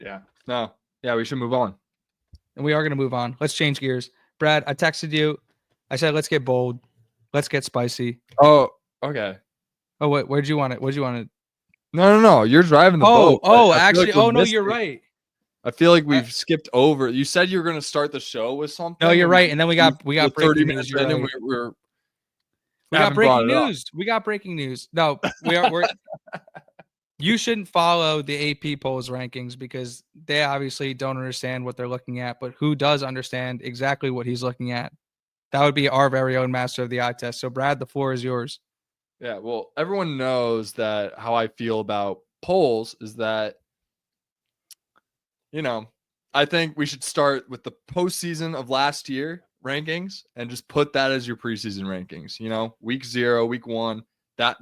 Yeah. No. Yeah, we should move on. And we are going to move on. Let's change gears. Brad, I texted you. I said, let's get bold. Let's get spicy. Oh, okay. Oh, wait, where'd you want it? Where'd you want it? No. You're driving the boat. Actually, no, you're right. I feel like we've skipped over. You said you were going to start the show with something. No, you're right. And then we got breaking news. You're right. And we got breaking news. We got breaking news. No, we're you shouldn't follow the AP polls rankings because they obviously don't understand what they're looking at, but who does understand exactly what he's looking at? That would be our very own master of the eye test. So Brad, the floor is yours. Yeah, well, everyone knows that how I feel about polls is that, I think we should start with the postseason of last year rankings and just put that as your preseason rankings. Week 0, week 1,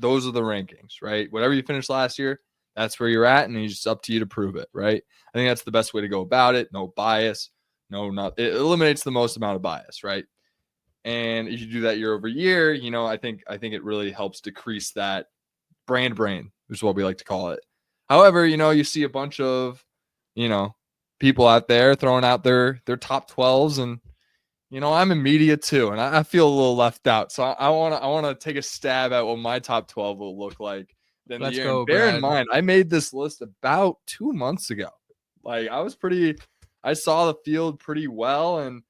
those are the rankings, right? Whatever you finished last year, that's where you're at, and it's just up to you to prove it, right? I think that's the best way to go about it. No bias, it eliminates the most amount of bias, right? And if you do that year over year, I think it really helps decrease that brand brain, is what we like to call it. However, you see a bunch of, people out there throwing out their top 12s, and I'm in media too, and I feel a little left out. So I want to take a stab at what my top 12 will look like. Then Let's go. Bear Brad. in mind, I made this list about 2 months ago. Like I saw the field pretty well, and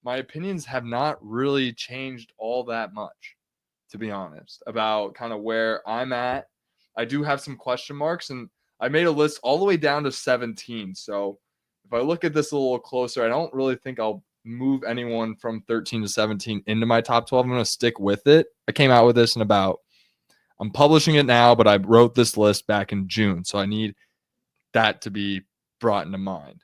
my opinions have not really changed all that much, to be honest, about kind of where I'm at. I do have some question marks, and I made a list all the way down to 17. So if I look at this a little closer, I don't really think I'll move anyone from 13 to 17 into my top 12. I'm going to stick with it. I came out with this I'm publishing it now, but I wrote this list back in June. So I need that to be brought into mind.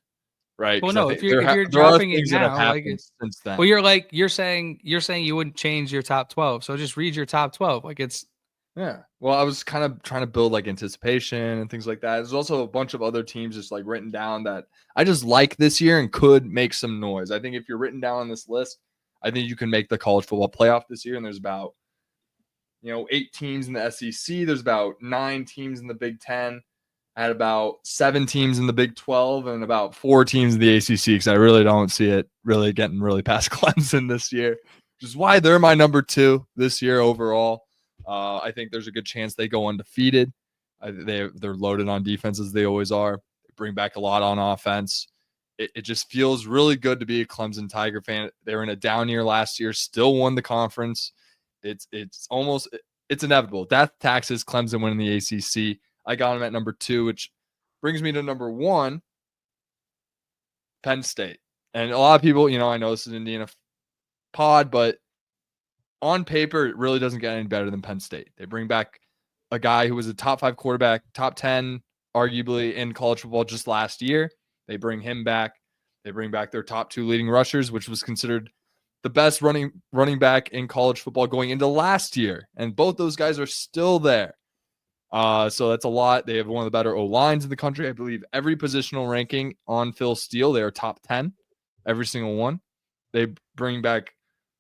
Right. Well, no, if you're dropping it now, like since then. Well, you're saying you wouldn't change your top 12. So just read your top 12. Like it's. Yeah. Well, I was kind of trying to build like anticipation and things like that. There's also a bunch of other teams just like written down that I just like this year and could make some noise. I think if you're written down on this list, I think you can make the college football playoff this year. And there's about, 8 teams in the SEC. There's about 9 teams in the Big Ten. I had about 7 teams in the Big 12 and about 4 teams in the ACC, because I really don't see it really getting really past Clemson this year, which is why they're my number 2 this year overall. I think there's a good chance they go undefeated. They're loaded on defense, as they always are. They bring back a lot on offense. It just feels really good to be a Clemson Tiger fan. They were in a down year last year, still won the conference. It's inevitable. Death taxes Clemson winning the ACC. I got them at number 2, which brings me to number 1, Penn State. And a lot of people, I know this is Indiana pod, but on paper, it really doesn't get any better than Penn State. They bring back a guy who was a top 5 quarterback, top 10, arguably, in college football just last year. They bring him back. They bring back their top 2 leading rushers, which was considered the best running back in college football going into last year. And both those guys are still there. So that's a lot. They have one of the better O-lines in the country. I believe every positional ranking on Phil Steele, they are top 10, every single one. They bring back,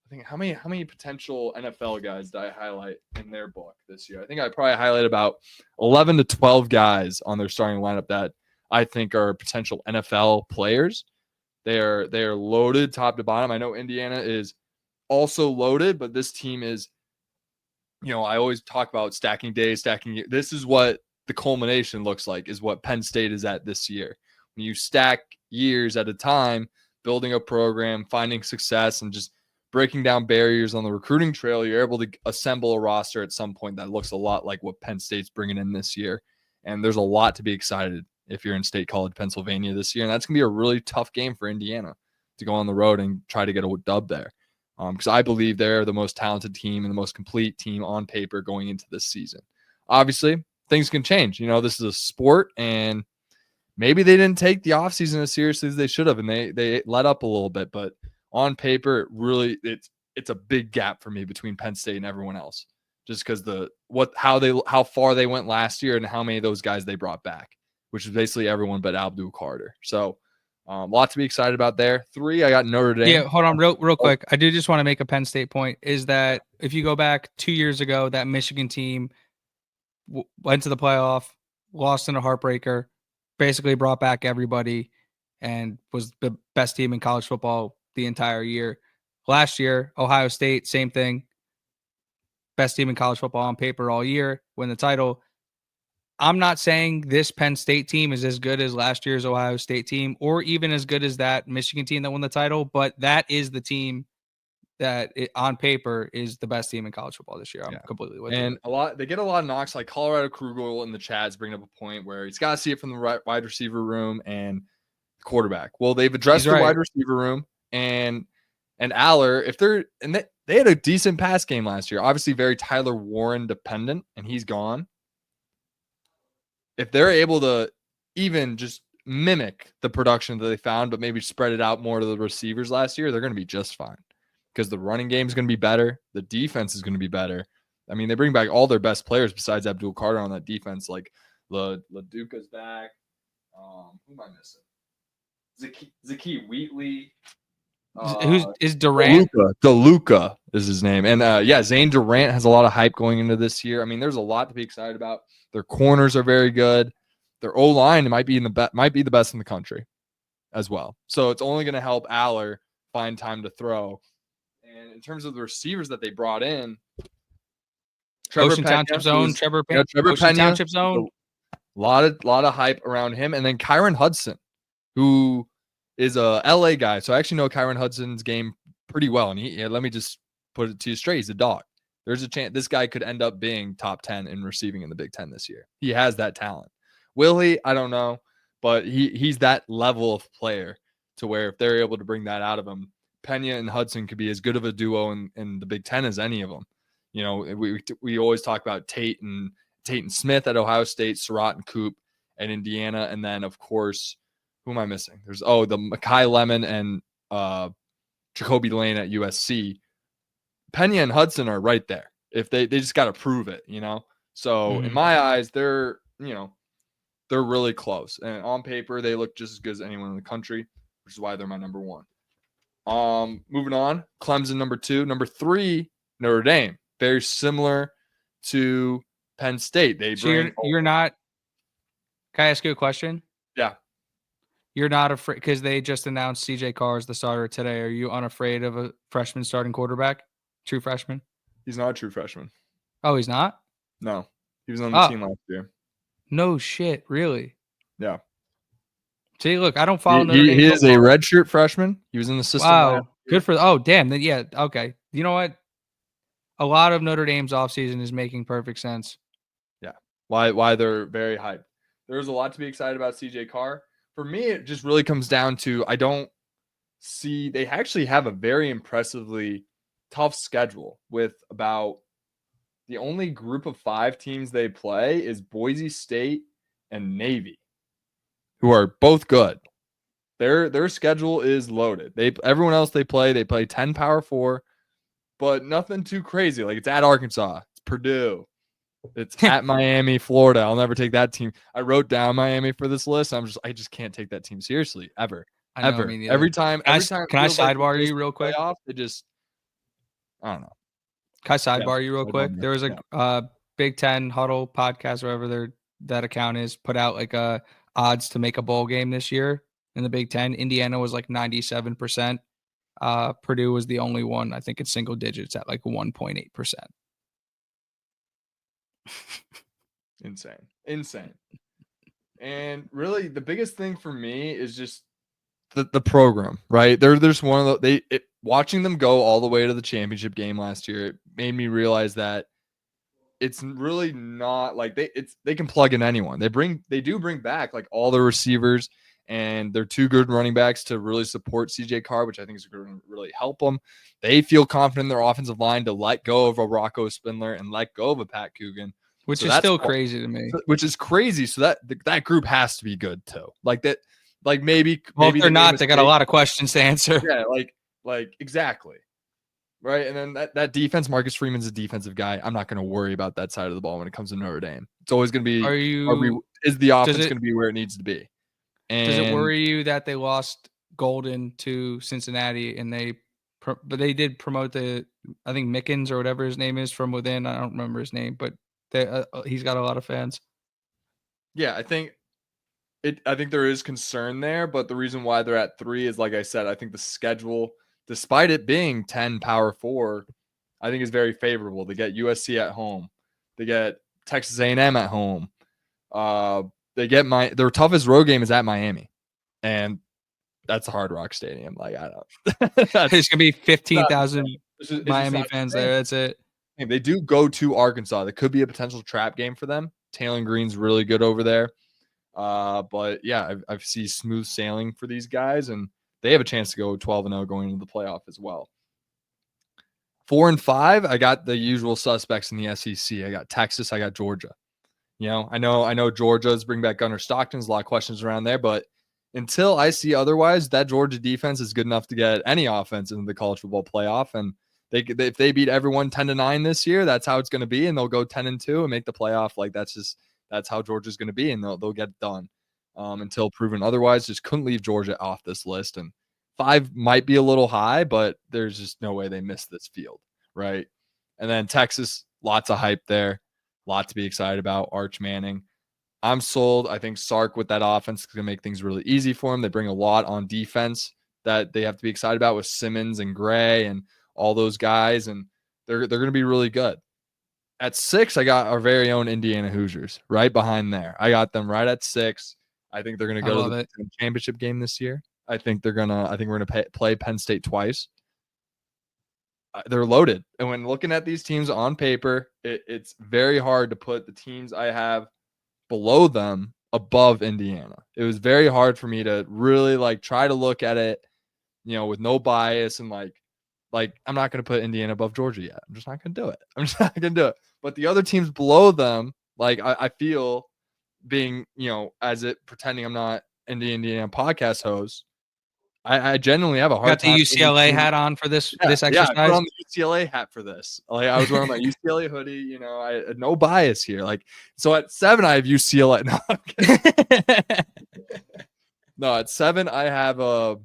I think, how many potential NFL guys did I highlight in their book this year? I think I probably highlighted about 11 to 12 guys on their starting lineup that I think are potential NFL players. They are loaded top to bottom. I know Indiana is also loaded, but this team is, I always talk about stacking days, stacking. This is what the culmination looks like, is what Penn State is at this year. When you stack years at a time, building a program, finding success, and just breaking down barriers on the recruiting trail, you're able to assemble a roster at some point that looks a lot like what Penn State's bringing in this year. And there's a lot to be excited if you're in State College, Pennsylvania this year. And that's going to be a really tough game for Indiana to go on the road and try to get a dub there. Because I believe they're the most talented team and the most complete team on paper going into this season. Obviously, things can change. This is a sport, and maybe they didn't take the offseason as seriously as they should have, and they let up a little bit. But on paper, it's a big gap for me between Penn State and everyone else, just because how far they went last year and how many of those guys they brought back, which is basically everyone but Abdul Carter. So a lot to be excited about there. 3, I got Notre Dame. Yeah, hold on real quick. I do just want to make a Penn State point, is that if you go back 2 years ago, that Michigan team went to the playoff, lost in a heartbreaker. basically brought back everybody and was the best team in college football the entire year. Last year, Ohio State, same thing. Best team in college football on paper all year, win the title. I'm not saying this Penn State team is as good as last year's Ohio State team or even as good as that Michigan team that won the title, but that is the team that on paper is the best team in college football this year. I'm completely with you. And they get a lot of knocks. Like Colorado Krugel in the chat is bringing up a point where he's got to see it from the wide receiver room and quarterback. Well, they've addressed the wide receiver room and Aller. If they're and they had a decent pass game last year. Obviously, very Tyler Warren dependent, and he's gone. If they're able to even just mimic the production that they found, but maybe spread it out more to the receivers last year, they're going to be just fine. Because the running game is going to be better. The defense is going to be better. I mean, they bring back all their best players besides Abdul Carter on that defense. Like LaDuca's back. Who am I missing? Zaki Wheatley. Who's is Durant? DeLuca is his name. And Zane Durant has a lot of hype going into this year. I mean, there's a lot to be excited about. Their corners are very good. Their O-line might be the best in the country as well. So it's only going to help Aller find time to throw. And in terms of the receivers that they brought in, Ocean Township Zone, Trevor Pena, Township Zone. A lot of hype around him. And then Kyron Hudson, who is a LA guy. So I actually know Kyron Hudson's game pretty well. And let me just put it to you straight. He's a dog. There's a chance this guy could end up being top 10 in receiving in the Big Ten this year. He has that talent. Will he? I don't know. But he's that level of player to where if they're able to bring that out of him, Pena and Hudson could be as good of a duo in the Big Ten as any of them. You know, we always talk about Tate and Smith at Ohio State, Surratt and Coop at Indiana, and then of course, who am I missing? There's the Mekhi Lemon and Jacoby Lane at USC. Pena and Hudson are right there. If they just got to prove it, you know. So in my eyes, they're really close, and on paper they look just as good as anyone in the country, which is why they're my number one. Moving on, Clemson number 2, number 3, Notre Dame. Very similar to Penn State. You're not. Can I ask you a question? Yeah. You're not afraid because they just announced CJ Carr as the starter today. Are you unafraid of a freshman starting quarterback? True freshman? He's not a true freshman. Oh, he's not? No. He was on the team last year. No shit, really? Yeah. See, look, I don't follow Notre Dame. He is a redshirt freshman. He was in the system. Wow. Good for damn. Then yeah, okay. You know what? A lot of Notre Dame's offseason is making perfect sense. Yeah. Why they're very hyped. There's a lot to be excited about CJ Carr. For me, it just really comes down to they actually have a very impressively tough schedule with about the only group of 5 teams they play is Boise State and Navy, who are both good. Their schedule is loaded. Everyone else they play 10 Power 4, but nothing too crazy. Like it's at Arkansas, it's Purdue, it's at Miami, Florida. I'll never take that team. I wrote down Miami for this list. I just can't take that team seriously ever. Every time. Can I sidebar you real quick? I don't know. Can I sidebar you real quick? There was a Big Ten Huddle podcast, wherever that account is, put out like odds to make a bowl game this year in the Big Ten. Indiana was like 97%. Purdue was the only one. I think it's single digits at like 1.8%. Insane. And really, the biggest thing for me is just the program, right? There's one of watching them go all the way to the championship game last year. It made me realize that it's really not like they can plug in anyone. They do bring back like all the receivers, and they're 2 good running backs to really support CJ Carr, which I think is going to really help them. They feel confident in their offensive line to let go of a Rocco Spindler and let go of a Pat Coogan. Which is still crazy to me. Which is crazy. So that group has to be good too. Like that. Like maybe if they're not, they got a lot of questions to answer. Yeah, like exactly. Right. And then that defense, Marcus Freeman's a defensive guy. I'm not going to worry about that side of the ball when it comes to Notre Dame. It's always going to be is the offense going to be where it needs to be? And does it worry you that they lost Golden to Cincinnati and but they did promote I think Mickens or whatever his name is from within. I don't remember his name, but he's got a lot of fans. Yeah, I think I think there is concern there, but the reason why they're at 3 is, like I said, I think the schedule, despite it being 10 Power 4, I think is very favorable. They get USC at home. They get Texas A&M at home. They get their toughest road game is at Miami, and that's a Hard Rock Stadium. Like, I don't. There's gonna be 15,000 it's just Miami not fans the same. there. That's it. They do go to Arkansas. That could be a potential trap game for them. Taylor Green's really good over there. But yeah, I see smooth sailing for these guys, and they have a chance to go 12-0 going into the playoff as well. 4 and 5, I got the usual suspects in the SEC. I got Texas, I got Georgia. I know Georgia's bring back Gunnar Stockton. There's a lot of questions around there, but until I see otherwise, that Georgia defense is good enough to get any offense into the college football playoff. And if they beat everyone 10-9 this year, that's how it's going to be, and they'll go 10-2 and make the playoff. Like, that's how Georgia's going to be, and they'll get it done. Until proven otherwise, just couldn't leave Georgia off this list. And 5 might be a little high, but there's just no way they miss this field, right? And then Texas, lots of hype there, lot to be excited about. Arch Manning, I'm sold. I think Sark with that offense is going to make things really easy for him. They bring a lot on defense that they have to be excited about with Simmons and Gray and all those guys, and they're going to be really good. At 6, I got our very own Indiana Hoosiers right behind there. I got them right at 6. I think they're going to go to the championship game this year. I think we're going to play Penn State twice. They're loaded. And when looking at these teams on paper, it's very hard to put the teams I have below them above Indiana. It was very hard for me to really try to look at it, with no bias and like I'm not going to put Indiana above Georgia yet. I'm just not going to do it. I'm just not going to do it. But the other teams below them, I feel being, pretending I'm not in the Indiana podcast host, I genuinely have a hard time. Got the UCLA hat on for this exercise? Yeah, I put on the UCLA hat for this. I was wearing my UCLA hoodie, I had no bias here. So at 7, I have UCLA. No, I'm kidding. No, at 7, I have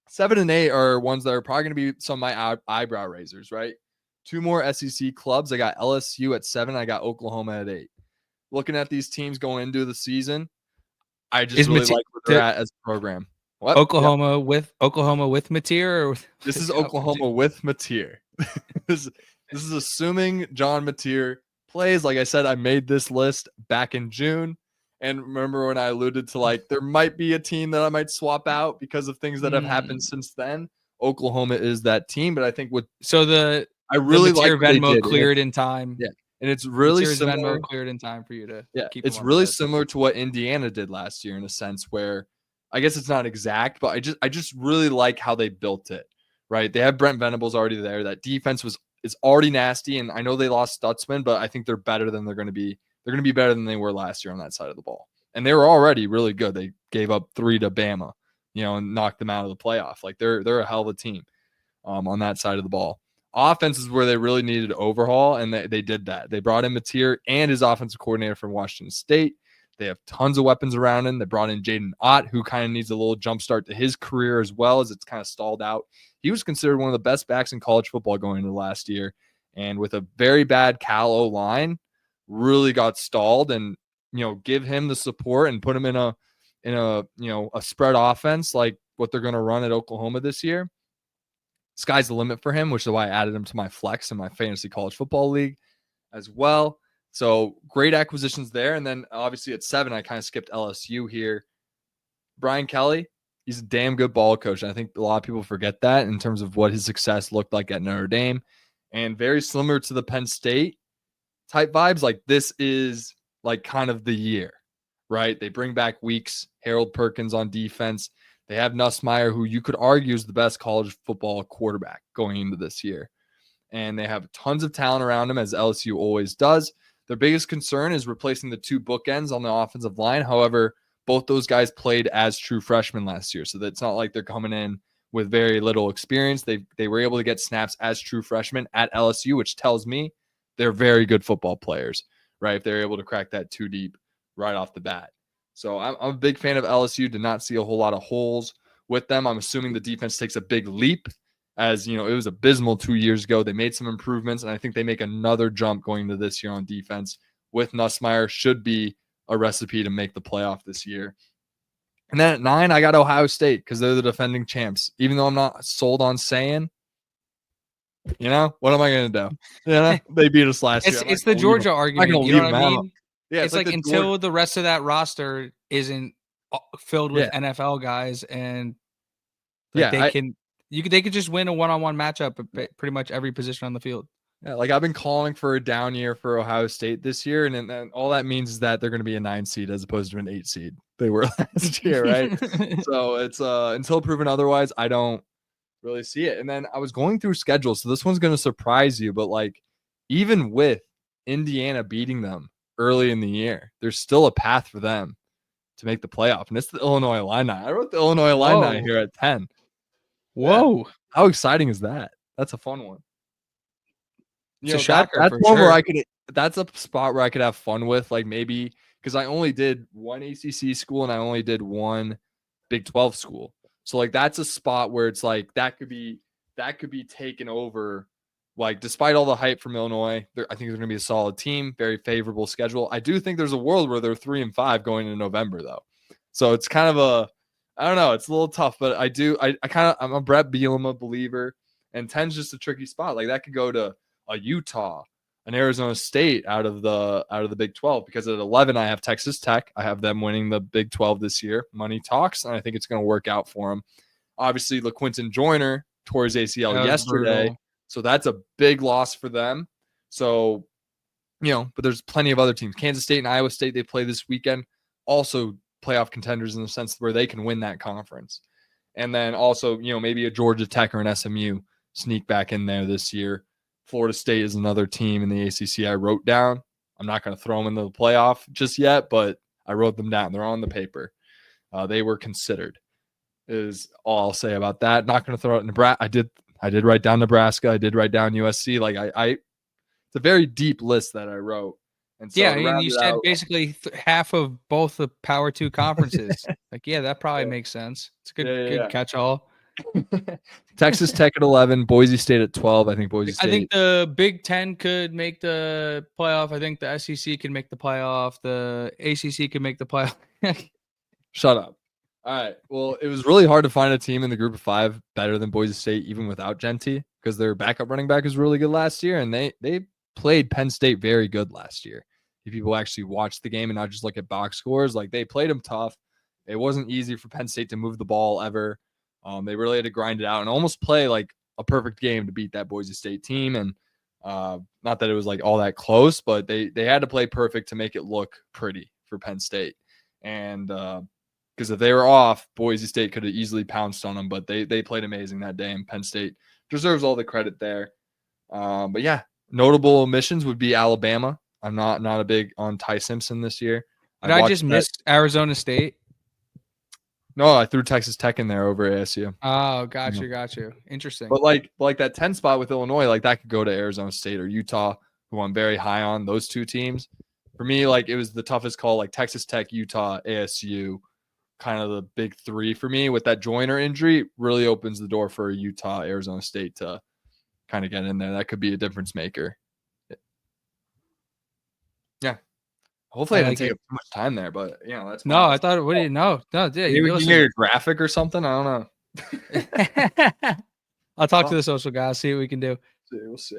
7 and 8 are ones that are probably going to be some of my eyebrow raisers, right? 2 more SEC clubs. I got LSU at 7. I got Oklahoma at 8. Looking at these teams going into the season, I just really like where they're at as a program. What? Oklahoma with Mateer? Or this is Oklahoma with Mateer. This is assuming John Mateer plays. Like I said, I made this list back in June. And remember when I alluded to there might be a team that I might swap out because of things that have happened since then. Oklahoma is that team, but I think I really like Venmo cleared in time. Yeah, and it's really similar. Venmo cleared in time for you to. Yeah, it's really similar to what Indiana did last year in a sense where I guess it's not exact, but I just really like how they built it. Right, they have Brent Venables already there. That defense is already nasty, and I know they lost Stutzman, but I think they're better than they're going to be. They're going to be better than they were last year on that side of the ball. And they were already really good. They gave up 3 to Bama, and knocked them out of the playoff. They're a hell of a team on that side of the ball. Offense is where they really needed to overhaul, and they did that. They brought in Mateer and his offensive coordinator from Washington State. They have tons of weapons around him. They brought in Jaden Ott, who kind of needs a little jump start to his career as well as it's kind of stalled out. He was considered one of the best backs in college football going into last year. And with a very bad Cal O-line, really got stalled, and give him the support and put him in a spread offense like what they're going to run at Oklahoma this year. Sky's the limit for him, which is why I added him to my flex in my fantasy college football league as well. So great acquisitions there. And then obviously at 7, I kind of skipped LSU here. Brian Kelly, he's a damn good ball coach. And I think a lot of people forget that in terms of what his success looked like at Notre Dame, and very similar to the Penn State type vibes. This is kind of the year, right? They bring back Weeks, Harold Perkins on defense. They have Nussmeier, who you could argue is the best college football quarterback going into this year. And they have tons of talent around him, as LSU always does. Their biggest concern is replacing the 2 bookends on the offensive line. However, both those guys played as true freshmen last year. So that's not like they're coming in with very little experience. They were able to get snaps as true freshmen at LSU, which tells me they're very good football players, right? If they're able to crack that 2 deep right off the bat. So I'm a big fan of LSU. Did not see a whole lot of holes with them. I'm assuming the defense takes a big leap, as it was abysmal 2 years ago. They made some improvements, and I think they make another jump going into this year on defense with Nussmeier. Should be a recipe to make the playoff this year. And then at 9, I got Ohio State because they're the defending champs. Even though I'm not sold on saying, what am I going to do? They beat us last year. It's the Georgia argument. You know what I mean? Yeah, it's like until the rest of that roster isn't filled with NFL guys, and they could just win a one-on-one matchup at pretty much every position on the field. Yeah, like I've been calling for a down year for Ohio State this year, and then all that means is that they're going to be a 9 seed as opposed to an 8 seed. They were last year, right? So it's until proven otherwise, I don't really see it. And then I was going through schedules, so this one's going to surprise you, but like even with Indiana beating them early in the year, there's still a path for them to make the playoff, and it's the Illinois Illini. I wrote the Illinois Illini here at 10. Whoa! Yeah. How exciting is that? That's a fun one. It's a shocker. That's one where I could. That's a spot where I could have fun with, like maybe because I only did one ACC school and I only did one Big 12 school. So like that's a spot where it's like that could be taken over. Like despite all the hype from Illinois, I think they're going to be a solid team, very favorable schedule. I do think there's a world where they're 3-5 going into November though. So it's kind of I don't know, it's a little tough, but I'm a Brett Bielema believer, and 10's just a tricky spot. Like that could go to a Utah, an Arizona State out of the Big 12, because at 11 I have Texas Tech. I have them winning the Big 12 this year. Money talks, and I think it's going to work out for them. Obviously, LaQuinton Joyner tore his ACL yesterday, brutal. So that's a big loss for them. So, but there's plenty of other teams. Kansas State and Iowa State, they play this weekend, also playoff contenders in the sense where they can win that conference. And then also, maybe a Georgia Tech or an SMU sneak back in there this year. Florida State is another team in the ACC I wrote down. I'm not going to throw them into the playoff just yet, but I wrote them down. They're on the paper. They were considered, is all I'll say about that. Not going to throw out Nebraska. I did write down Nebraska. I did write down USC. Like it's a very deep list that I wrote. And so and you said basically half of both the Power 2 conferences. That probably makes sense. It's a good catch-all. Texas Tech at 11, Boise State at 12. I think Boise State. I think the Big 10 could make the playoff. I think the SEC can make the playoff. The ACC can make the playoff. Shut up. All right. Well, it was really hard to find a team in the group of 5 better than Boise State, even without Genty, because their backup running back was really good last year, and they played Penn State very good last year. If people actually watch the game and not just look at box scores, like they played them tough. It wasn't easy for Penn State to move the ball ever. They really had to grind it out and almost play like a perfect game to beat that Boise State team. And not that it was like all that close, but they had to play perfect to make it look pretty for Penn State. And because if they were off, Boise State could have easily pounced on them, but they played amazing that day, and Penn State deserves all the credit there. But yeah, notable omissions would be Alabama. I'm not a big on Ty Simpson this year. Did I just miss Arizona State? No, I threw Texas Tech in there over ASU. Oh, got you. Interesting. But like that 10 spot with Illinois, like that could go to Arizona State or Utah, who I'm very high on, those two teams. For me, like it was the toughest call, like Texas Tech, Utah, ASU, kind of the big 3 for me. With that Joyner injury, really opens the door for Utah, Arizona State to kind of get in there. That could be a difference maker. Yeah. Hopefully I didn't take up too much time there, but that's no. I thought what do you know? No, yeah, maybe we can get a graphic or something. I don't know. I'll talk to the social guys, see what we can do. We'll see.